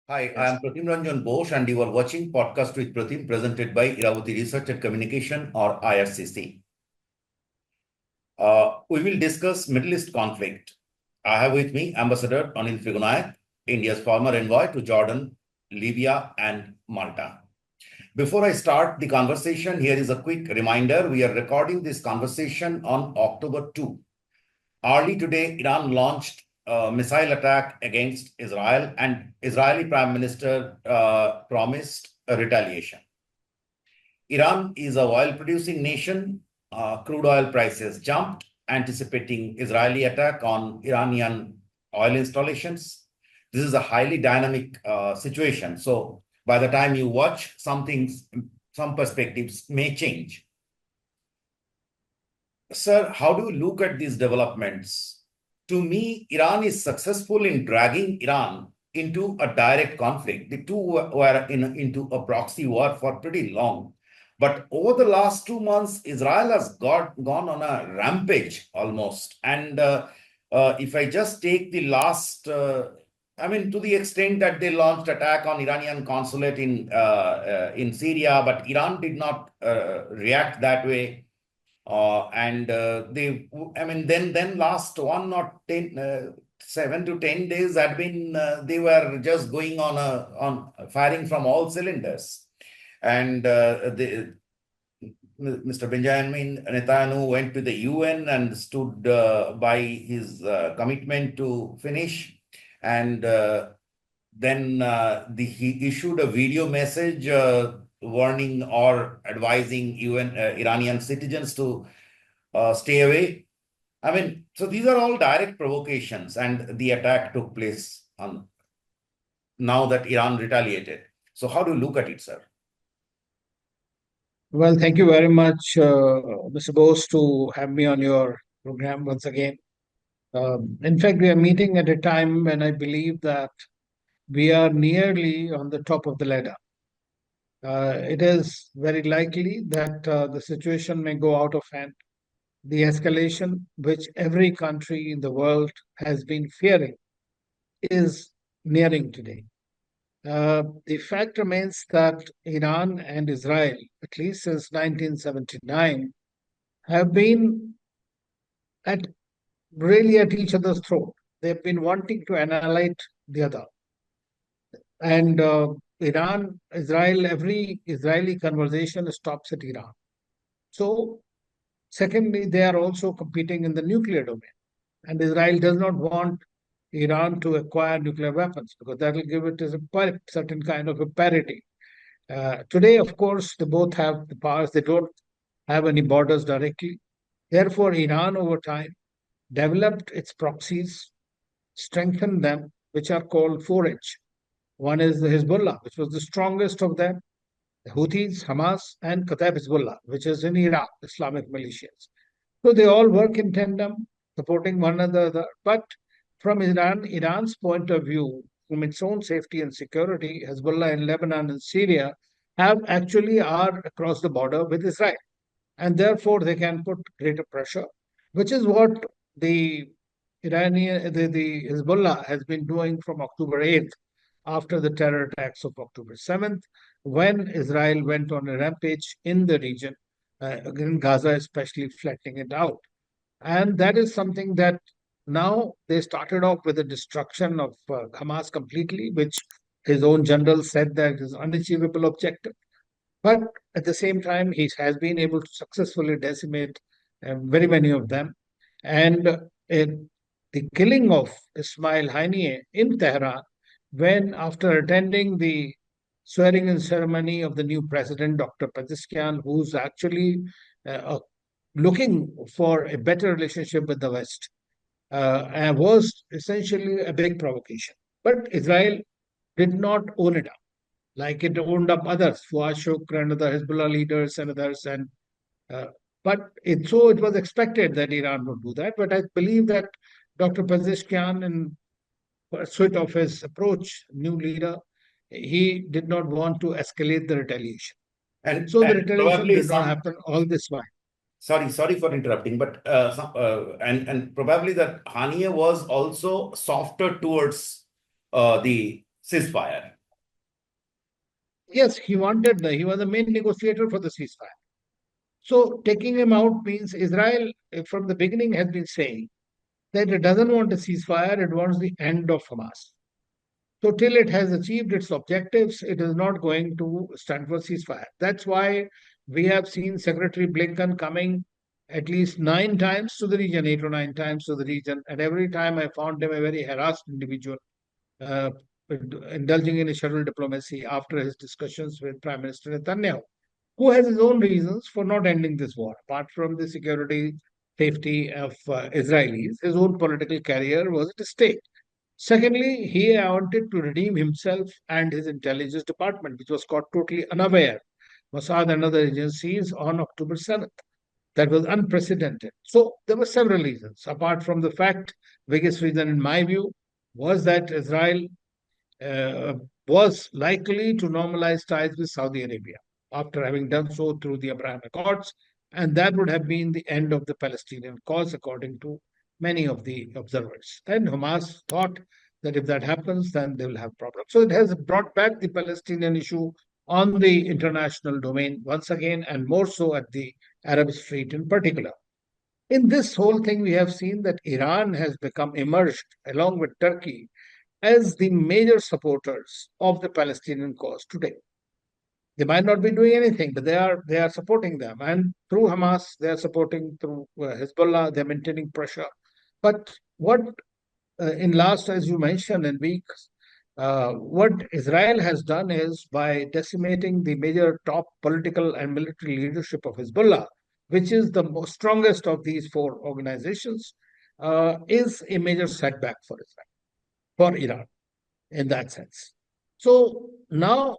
Hi, I Yes. am Pratim Ranjan Bose, and you are watching Podcast with Pratim, presented by Iravati Research and Communication, or IRCC. We will discuss Middle East conflict. I have with me Ambassador Anil Trigunayat, India's former envoy to Jordan, Libya, and Malta. Before I start the conversation, here is a quick reminder. We are recording this conversation on October 2. Early today, Iran launched a missile attack against Israel, and Israeli Prime Minister promised a retaliation. Iran is a oil-producing nation. Crude oil prices jumped, anticipating Israeli attack on Iranian oil installations. This is a highly dynamic situation. So by the time you watch, some perspectives may change. Sir, how do you look at these developments? To me, Iran is successful in dragging Iran into a direct conflict. The two were into a proxy war for pretty long. But over the last 2 months, Israel has gone on a rampage almost. And if I just take the last, to the extent that they launched attack on Iranian consulate in Syria, but Iran did not react that way. Then last 7 to 10 days had been, they were just going on firing from all cylinders. And Mr. Benjamin Netanyahu went to the UN and stood by his commitment to finish. And then he issued a video message warning or advising Iranian citizens to stay away. So these are all direct provocations, and the attack took place on now that Iran retaliated. So how do you look at it, sir? Well, thank you very much, Mr. Bose, to have me on your program once again. In fact, we are meeting at a time when I believe that we are nearly on the top of the ladder. It is very likely that the situation may go out of hand. The escalation, which every country in the world has been fearing, is nearing today. The fact remains that Iran and Israel, at least since 1979, have been at really at each other's throat. They've been wanting to annihilate the other. And Israel, every Israeli conversation stops at Iran. So, secondly, they are also competing in the nuclear domain. And Israel does not want Iran to acquire nuclear weapons because that will give it as a certain kind of a parity. Today, of course, they both have the powers. They don't have any borders directly. Therefore, Iran over time developed its proxies, strengthened them, which are called 4H. One is the Hezbollah, which was the strongest of them, the Houthis, Hamas, and Kataib Hezbollah, which is in Iraq, Islamic militias. So they all work in tandem, supporting one another. But from Iran's point of view, from its own safety and security, Hezbollah in Lebanon and Syria have actually are across the border with Israel. And therefore they can put greater pressure, which is what the the Hezbollah has been doing from October 8th after the terror attacks of October 7th, when Israel went on a rampage in the region, in Gaza, especially flattening it out. And that is something that now they started off with the destruction of Hamas completely, which his own general said that is unachievable objective. But at the same time, he has been able to successfully decimate very many of them. And the killing of Ismail Haniyeh in Tehran, when after attending the swearing in ceremony of the new president, Dr. Pezeshkian, who's actually looking for a better relationship with the West, was essentially a big provocation. But Israel did not own it up like it owned up others, Fuad Shukr and other Hezbollah leaders and others. And uh, so it was expected that Iran would do that. But I believe that Dr. Pezeshkian, in pursuit of his approach, new leader, he did not want to escalate the retaliation. And So the and retaliation probably did not some happen all this while. sorry for interrupting, but and probably that Hania was also softer towards the ceasefire. Yes, he was the main negotiator for the ceasefire. So taking him out means Israel, from the beginning, has been saying that it doesn't want a ceasefire, it wants the end of Hamas. So till it has achieved its objectives, it is not going to stand for ceasefire. That's why we have seen Secretary Blinken coming at least 9 times to the region, 8 or 9 times to the region, and every time I found him a very harassed individual, uh, indulging in a shuttle diplomacy after his discussions with Prime Minister Netanyahu, who has his own reasons for not ending this war. Apart from the security safety of Israelis, his own political career was at stake. Secondly, he wanted to redeem himself and his intelligence department, which was caught totally unaware, Mossad and other agencies, on October 7th. That was unprecedented. So there were several reasons. Apart from the fact, biggest reason in my view was that Israel uh, was likely to normalize ties with Saudi Arabia after having done so through the Abraham Accords, and that would have been the end of the Palestinian cause, according to many of the observers. And Hamas thought that if that happens, then they will have problems. So it has brought back the Palestinian issue on the international domain once again, and more so at the Arab Street in particular. In this whole thing, we have seen that Iran has become emerged along with Turkey as the major supporters of the Palestinian cause today. They might not be doing anything, but they are supporting them, and through Hamas, they are supporting through Hezbollah. They're maintaining pressure. But what in last, as you mentioned, in weeks, what Israel has done is by decimating the major top political and military leadership of Hezbollah, which is the most strongest of these four organizations, is a major setback for Israel, for Iran in that sense. So now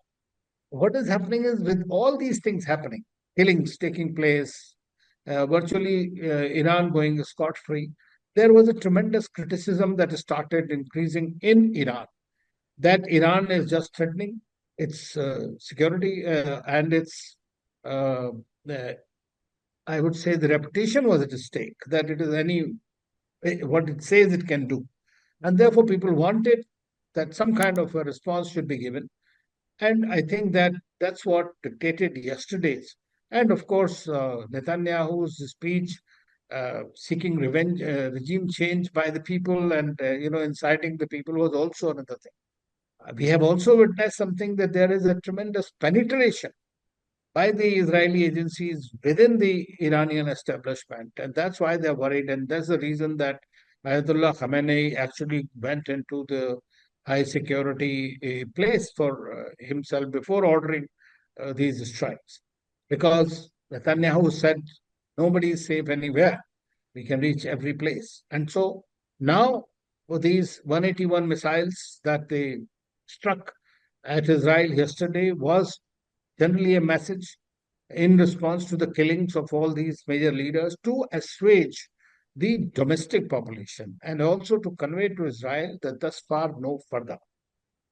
what is happening is, with all these things happening, killings taking place, virtually Iran going scot free, there was a tremendous criticism that started increasing in Iran, that Iran is just threatening its security and its, uh, uh, I would say, the reputation was at stake, that it is what it says it can do. And therefore, people wanted that some kind of a response should be given. And I think that that's what dictated yesterday's. And of course, Netanyahu's speech seeking revenge, regime change by the people, and inciting the people was also another thing. We have also witnessed something, that there is a tremendous penetration by the Israeli agencies within the Iranian establishment. And that's why they're worried. And that's the reason that Ayatollah Khamenei actually went into the high security place for himself before ordering these strikes. Because Netanyahu said, nobody is safe anywhere. We can reach every place. And so now, for these 181 missiles that they struck at Israel yesterday, was generally a message in response to the killings of all these major leaders, to assuage the domestic population and also to convey to Israel that thus far no further.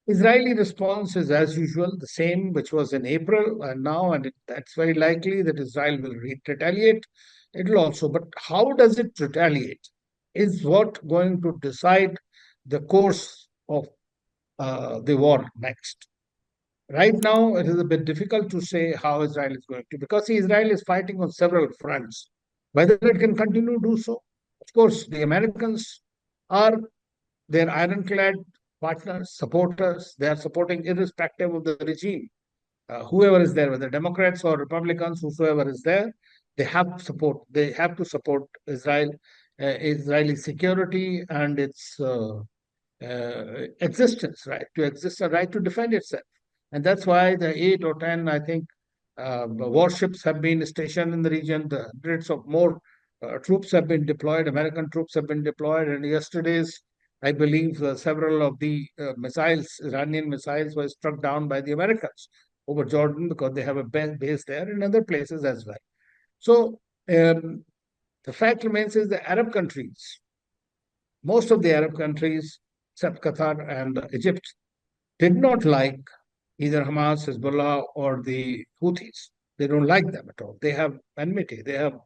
Israeli response is, as usual, the same which was in April and now, and that's very likely that Israel will retaliate. It will also, but how does it retaliate is what going to decide the course of the war next. Right now, it is a bit difficult to say how Israel is going to, because Israel is fighting on several fronts. Whether it can continue to do so, of course, the Americans are their ironclad partners, supporters. They are supporting irrespective of the regime. Whoever is there, whether Democrats or Republicans, whosoever is there, they have support. They have to support Israel, Israeli security and its existence, right to exist, a right to defend itself. And that's why the 8 or 10, I think, warships have been stationed in the region. The hundreds of more troops have been deployed. American troops have been deployed. And yesterday's, I believe, several of the missiles, Iranian missiles, were struck down by the Americans over Jordan, because they have a base there, and other places as well. So the fact remains is the Arab countries, most of the Arab countries, except Qatar and Egypt, did not like either Hamas, Hezbollah, or the Houthis. They don't like them at all. They have enmity. They have,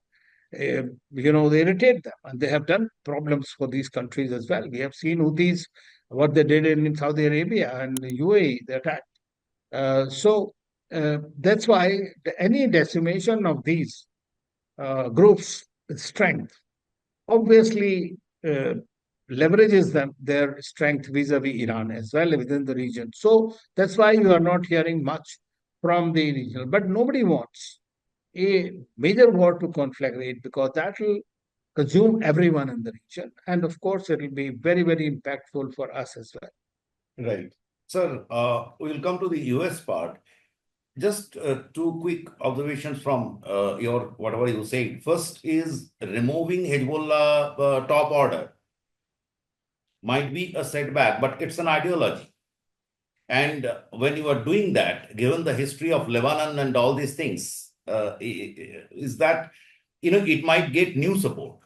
they irritate them, and they have done problems for these countries as well. We have seen Houthis, what they did in Saudi Arabia and the UAE, they attacked. So That's why any decimation of these groups' strength obviously uh, leverages their strength vis-a-vis Iran as well within the region. So that's why you are not hearing much from the regional. But nobody wants a major war to conflagrate because that will consume everyone in the region. And of course, it will be very, very impactful for us as well. Right. Sir, we'll come to the US part. Just two quick observations from your whatever you said. First is removing Hezbollah top order might be a setback, but it's an ideology. And when you are doing that, given the history of Lebanon and all these things, is that it might get new support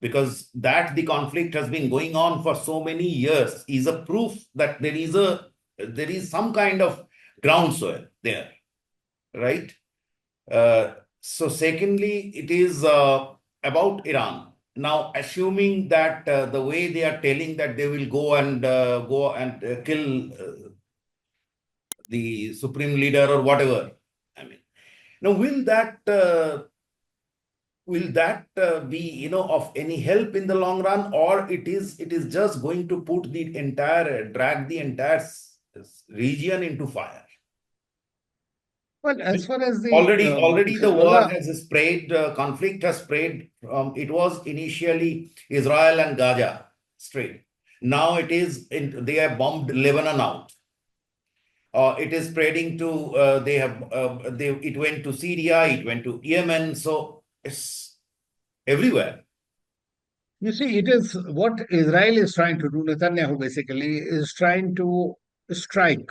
because that the conflict has been going on for so many years is a proof that there is some kind of groundswell there, right? So secondly, it is about Iran. Now, assuming that the way they are telling that they will go and kill the supreme leader or whatever, I mean, now will that be of any help in the long run, or it is just going to put the entire drag the entire region into fire? Well, as far as the Already the war Hezbollah, has spread, conflict has spread from, it was initially Israel and Gaza Strait. Now they have bombed Lebanon out. It is spreading to, it went to Syria, it went to Yemen. So it's everywhere. you see, it is what Israel is trying to do, Netanyahu basically is trying to strike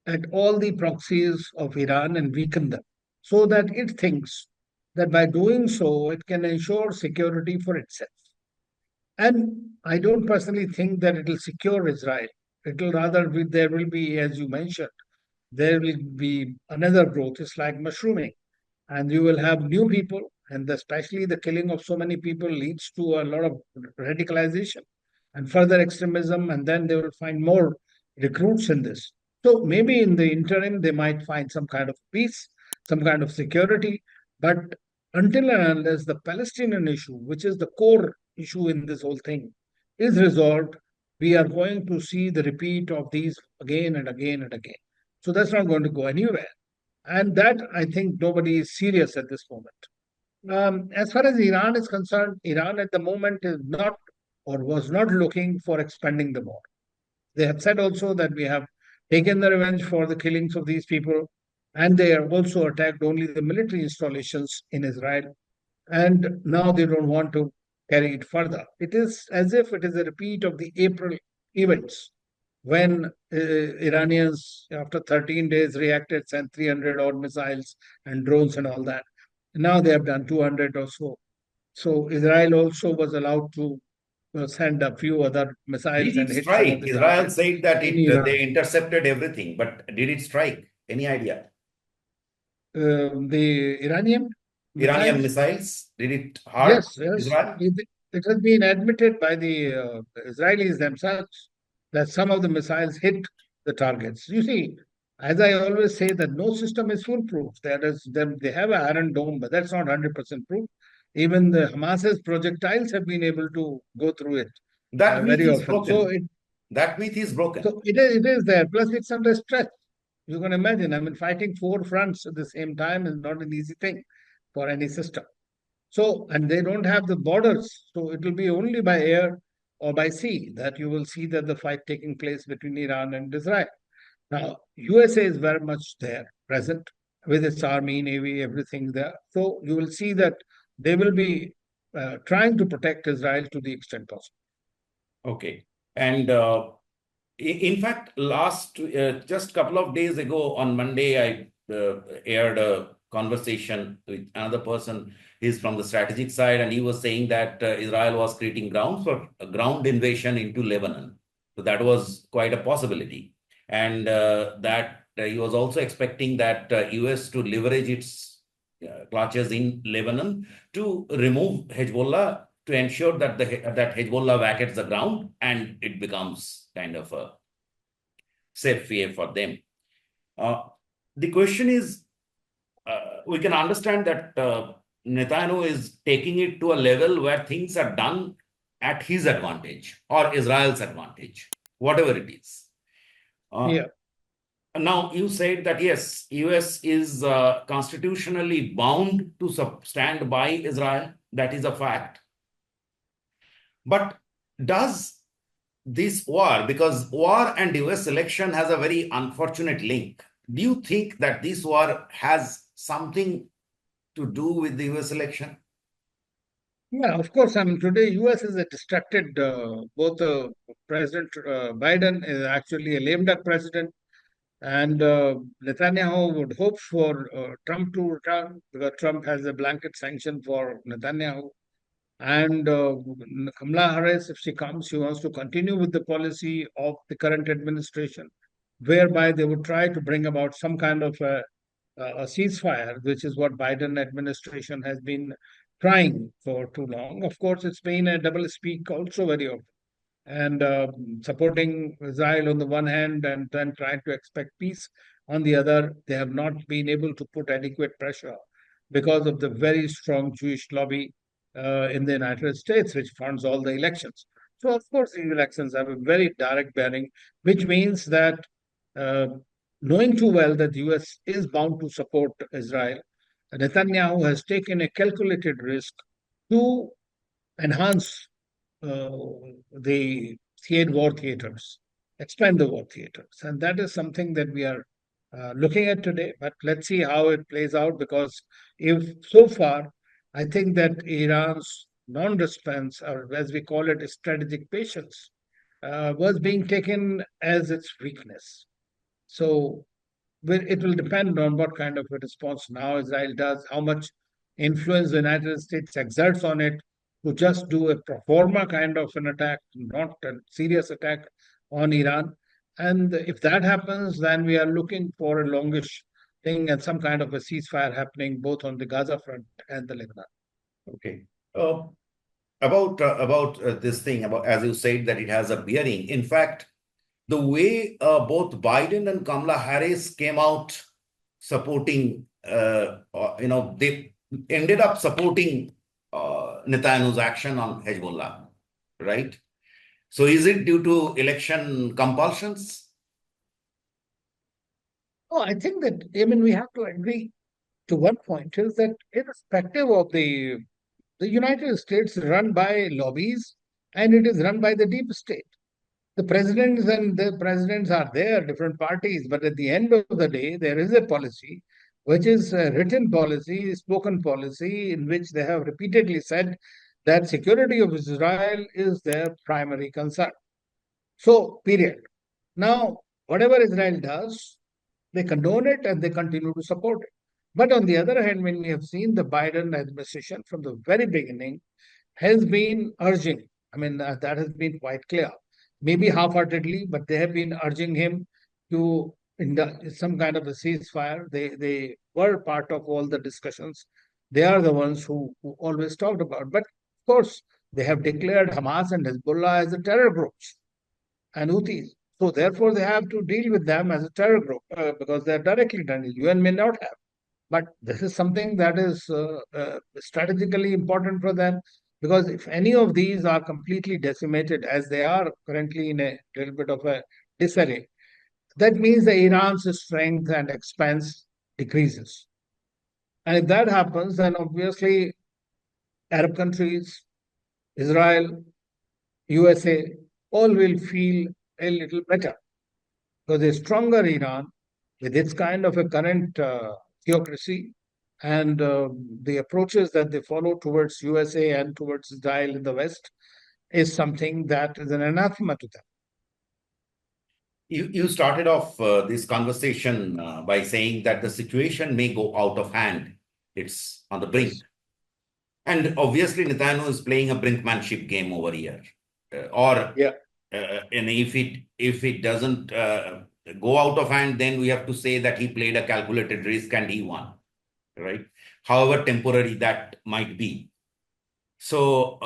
at all the proxies of Iran and weaken them so that it thinks that by doing so, it can ensure security for itself. And I don't personally think that it will secure Israel. It will rather be, there will be, as you mentioned, there will be another growth. It's like mushrooming. And you will have new people, and especially the killing of so many people leads to a lot of radicalization and further extremism, and then they will find more recruits in this. So maybe in the interim, they might find some kind of peace, some kind of security. But until and unless the Palestinian issue, which is the core issue in this whole thing, is resolved, we are going to see the repeat of these again and again and again. So that's not going to go anywhere. And that I think nobody is serious at this moment. As far as Iran is concerned, Iran at the moment is not or was not looking for expanding the war. They have said also that we have taken the revenge for the killings of these people, and they have also attacked only the military installations in Israel. And now they don't want to carry it further. It is as if it is a repeat of the April events when Iranians, after 13 days, reacted, sent 300 odd missiles and drones and all that. Now they have done 200 or so. So Israel also was allowed to send a few other missiles Did and it hit some of strike? the Israel targets said that in Iran. they intercepted everything, but did it strike? Any idea? The Iranian Iranian missiles, missiles, did it hurt yes, yes, Israel? it has been admitted by the Israelis themselves that some of the missiles hit the targets. You see, as I always say, that no system is foolproof. They have an Iron Dome, but that's not 100% proof. Even the Hamas's projectiles have been able to go through it That myth very is often. broken. That myth is broken. So it is there. Plus, it's under stress. You can imagine. I mean, fighting four fronts at the same time is not an easy thing for any system. So, and they don't have the borders. So it will be only by air or by sea that you will see that the fight taking place between Iran and Israel. Now, USA is very much there, present with its army, navy, everything there. So you will see that they will be trying to protect Israel to the extent possible. Okay. And in fact, just couple of days ago on Monday, I aired a conversation with another person. He's from the strategic side, and he was saying that Israel was creating grounds for a ground invasion into Lebanon. So that was quite a possibility. And that he was also expecting that US to leverage its clutches in Lebanon to remove Hezbollah to ensure that that Hezbollah vacates the ground and it becomes kind of a safe way for them. Uh, the question is, we can understand that Netanyahu is taking it to a level where things are done at his advantage or Israel's advantage, whatever it is. Yeah. Now, you said that yes, US is constitutionally bound to stand by Israel. That is a fact. But does this war, because war and US election has a very unfortunate link, do you think that this war has something to do with the US election? Yeah, of course. I mean, today U.S. is a distracted. Both President Biden is actually a lame duck president, and Netanyahu would hope for Trump to return because Trump has a blanket sanction for Netanyahu. And Kamala Harris, if she comes, she wants to continue with the policy of the current administration, whereby they would try to bring about some kind of a ceasefire, which is what Biden administration has been trying for too long. Of course, it's been a double speak also very often, and supporting Israel on the one hand and then trying to expect peace on the other. They have not been able to put adequate pressure because of the very strong Jewish lobby in the United States, which funds all the elections. So, of course, these elections have a very direct bearing, which means that uh, knowing too well that the US is bound to support Israel, Netanyahu has taken a calculated risk to enhance uh, the war theaters, expand the war theaters. And that is something that we are looking at today. But let's see how it plays out because if so far, I think that Iran's non response, or as we call it, strategic patience, was being taken as its weakness. So it will depend on what kind of a response now Israel does, how much influence the United States exerts on it to just do a pro forma kind of an attack, not a serious attack on Iran. And if that happens, then we are looking for a longish thing and some kind of a ceasefire happening both on the Gaza front and the Lebanon. Okay. Uh, about this thing, about as you said that it has a bearing. In fact, the way both Biden and Kamala Harris came out supporting, they ended up supporting Netanyahu's action on Hezbollah, right? So is it due to election compulsions? Oh, I think that, I mean, we have to agree to one point is that irrespective of the United States is run by lobbies and it is run by the deep state. The presidents and the presidents are there, different parties, but at the end of the day, there is a policy, which is a written policy, spoken policy, in which they have repeatedly said that security of Israel is their primary concern. So, period. Now, whatever Israel does, they condone it and they continue to support it. But on the other hand, when we have seen the Biden administration from the very beginning has been urging, I mean, that has been quite clear, maybe half heartedly, but they have been urging him to some kind of a ceasefire. They were part of all the discussions. They are the ones who always talked about. But of course, they have declared Hamas and Hezbollah as a terror groups and Houthis. So therefore, they have to deal with them as a terror group because they are directly done. UN may not have. But this is something that is strategically important for them because if any of these are completely decimated, as they are currently in a little bit of a disarray, that means that Iran's strength and expense decreases. And if that happens, then obviously Arab countries, Israel, USA, all will feel a little better because a stronger Iran with its kind of a current theocracy and the approaches that they follow towards USA and towards Israel in the West is something that is an anathema to them. You started off this conversation by saying that the situation may go out of hand. It's on the brink. Yes. And obviously, Netanyahu is playing a brinkmanship game over here. Yeah. And if it doesn't go out of hand, then we have to say that he played a calculated risk and he won, right? However temporary that might be. So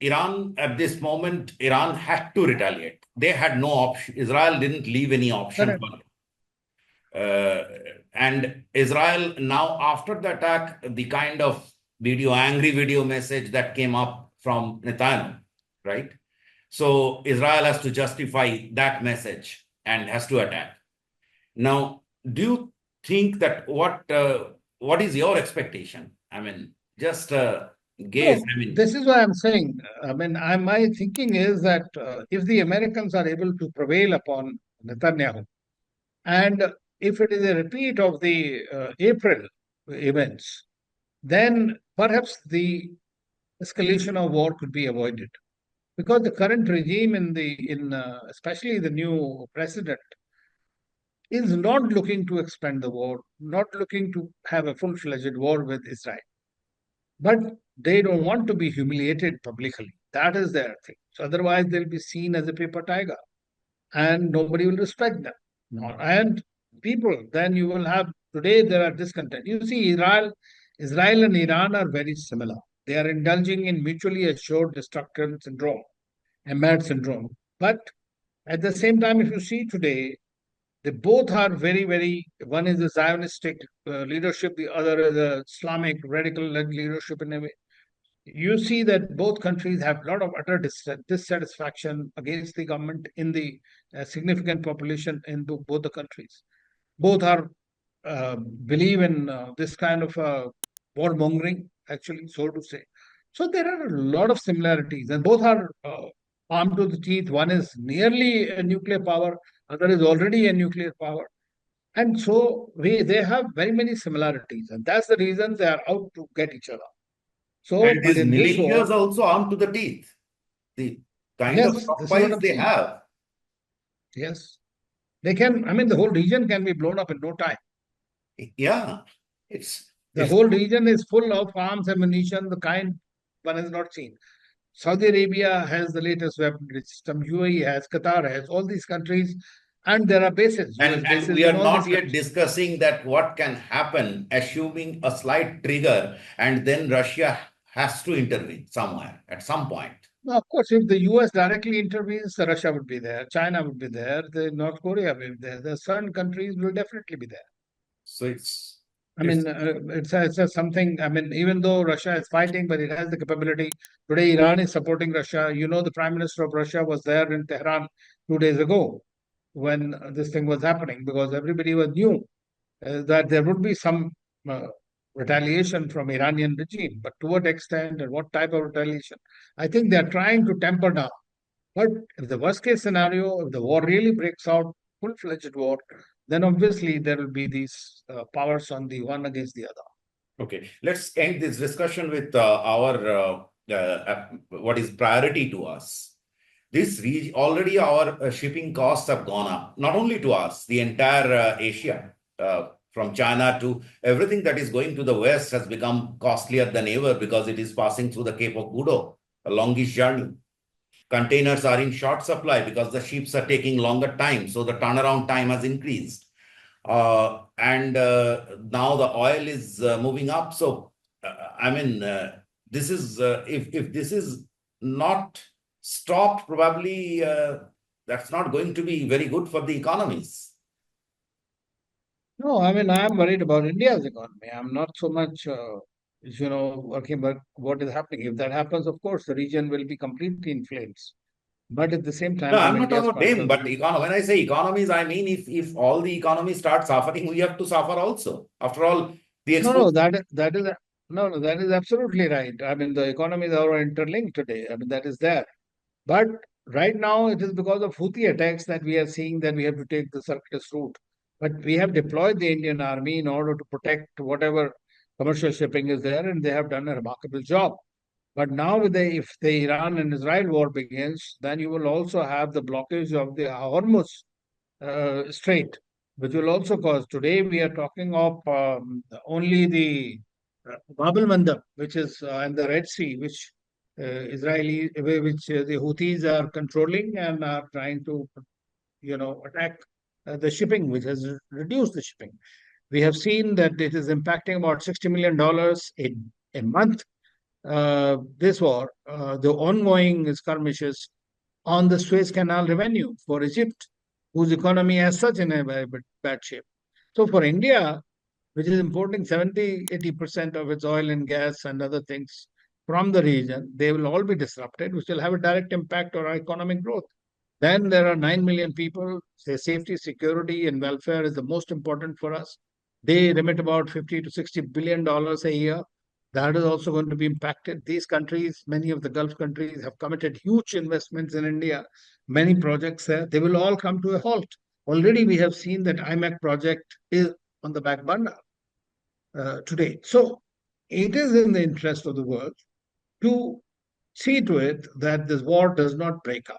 Iran, at this moment, Iran had to retaliate. They had no option. Israel didn't leave any option Correct. for it. Uh, and Israel now, after the attack, the kind of angry video message that came up from Netanyahu, right? So Israel has to justify that message and has to attack. Now, do you think that what is your expectation? I mean, just guess. No, I mean, this is what I'm saying. I mean, my thinking is that if the Americans are able to prevail upon Netanyahu, and if it is a repeat of the April events, then perhaps the escalation of war could be avoided. Because the current regime in especially the new president is not looking to expand the war, not looking to have a full-fledged war with Israel. But they don't want to be humiliated publicly. That is their thing. So otherwise, they'll be seen as a paper tiger, and nobody will respect them. No. And people, then you will have today there are discontent. You see, Israel and Iran are very similar. They are indulging in mutually assured destruction syndrome, Ahmad syndrome. But at the same time, if you see today, they both are very, very. One is a Zionistic leadership, the other is a Islamic radical leadership in a way. You see that both countries have a lot of utter dissatisfaction against the government in the significant population in both the countries. Both are believe in this kind of warmongering, actually, so to say. So there are a lot of similarities, and both are armed to the teeth. One is nearly a nuclear power, other is already a nuclear power. And so they have very many similarities, and that's the reason they are out to get each other. So, and but these in this war, militias also armed to the teeth. The kind of yes, this is what stockpiles I'm they saying. have. Yes, they can. I mean, the whole region can be blown up in no time. Yeah, it's The it's whole region is full of arms, ammunition, the kind one has not seen. Saudi Arabia has the latest weaponry system. UAE has, Qatar has, all these countries, and there are bases, US and bases we in are all these not yet countries. discussing that what can happen, assuming a slight trigger, and then Russia has to intervene somewhere at some point. Now, of course, if the US directly intervenes, Russia would be there, China would be there, the North Korea will be there. The certain countries will definitely be there. So I it's mean, it's something. I mean, even though Russia is fighting, but it has the capability. Today, Iran is supporting Russia. You know, the Prime Minister of Russia was there in Tehran 2 days ago when this thing was happening because everybody was knew that there would be some uh, retaliation from Iranian regime. But to what extent and what type of retaliation? I think they are trying to temper down. But if the worst case scenario, if the war really breaks out, full-fledged war, then obviously there will be these powers on the one against the other. okay. Let's end this discussion with our what is priority to us. Already our shipping costs have gone up, not only to us, the entire Asia, from China to everything that is going to the West has become costlier than ever because it is passing through the Cape of Good Hope, a longish journey. Containers are in short supply because the ships are taking longer time, so the turnaround time has increased. And now the oil is moving up. So, I mean, this is if this is not stopped, probably that's not going to be very good for the economies. No, I mean, I'm worried about India's economy. I'm not so much, working about what is happening. If that happens, of course, the region will be completely in flames. But at the same No, time, from I'm not talking India's about point them, of but view, when I say economies, I mean if all the economies start suffering, we have to suffer also. After all, the no, no, exports. that is absolutely right. I mean, the economies are interlinked today. I mean, that is there. But right now, it is because of Houthi attacks that we are seeing that we have to take the circuitous route. But we have deployed the Indian army in order to protect whatever commercial shipping is there, and they have done a remarkable job. But now, if the Iran and Israel war begins, then you will also have the blockage of the Hormuz Strait, which will also cause. Today, we are talking of only the Bab el Mandab, which is and the Red Sea, which which the Houthis are controlling and are trying to, attack the shipping, which has reduced the shipping. We have seen that it is impacting about $60 million a month. This war, the ongoing skirmishes on the Suez Canal revenue for Egypt, whose economy is such in a very bad shape. So for India, which is importing 70-80% of its oil and gas and other things from the region, they will all be disrupted, which will have a direct impact on our economic growth. Then there are 9 million people. Their safety, security, and welfare is the most important for us. They remit about 50 to 60 billion dollars a year. That is also going to be impacted. These countries, many of the Gulf countries, have committed huge investments in India, many projects there. They will all come to a halt. Already we have seen that IMEC project is on the back burner today. So it is in the interest of the world to see to it that this war does not break out.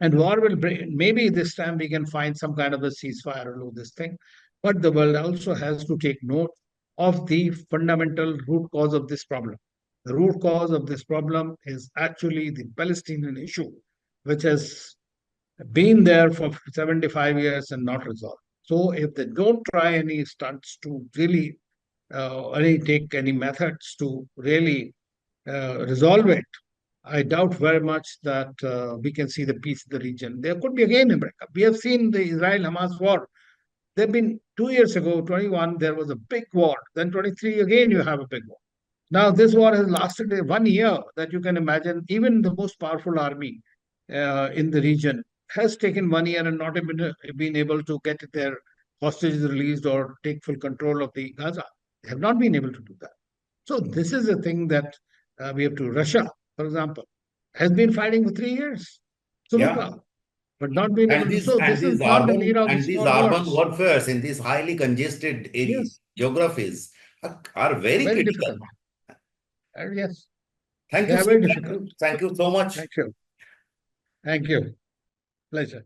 And war will break. Maybe this time we can find some kind of a ceasefire or do this thing. But the world also has to take note of the fundamental root cause of this problem. The root cause of this problem is actually the Palestinian issue, which has been there for 75 years and not resolved. So if they don't try any stunts to really take any methods to really resolve it, I doubt very much that we can see the peace in the region. There could be again a breakup. We have seen the Israel-Hamas war. There have been 2 years ago, 21, there was a big war. Then 23, again, you have a big war. Now, this war has lasted 1 year that you can imagine. Even the most powerful army in the region has taken 1 year and not even been able to get their hostages released or take full control of the Gaza. They have not been able to do that. So this is a thing that we have to. Russia, for example, has been fighting for 3 years. So look Yeah. up, but not been able And to. these So and this is these not an urban era of the and these small urban wars. warfares in these highly congested area Yes, geographies are very very critical. difficult. Yes, Thank they you are so very thank difficult. you thank you so much. Thank you. Thank you. Pleasure.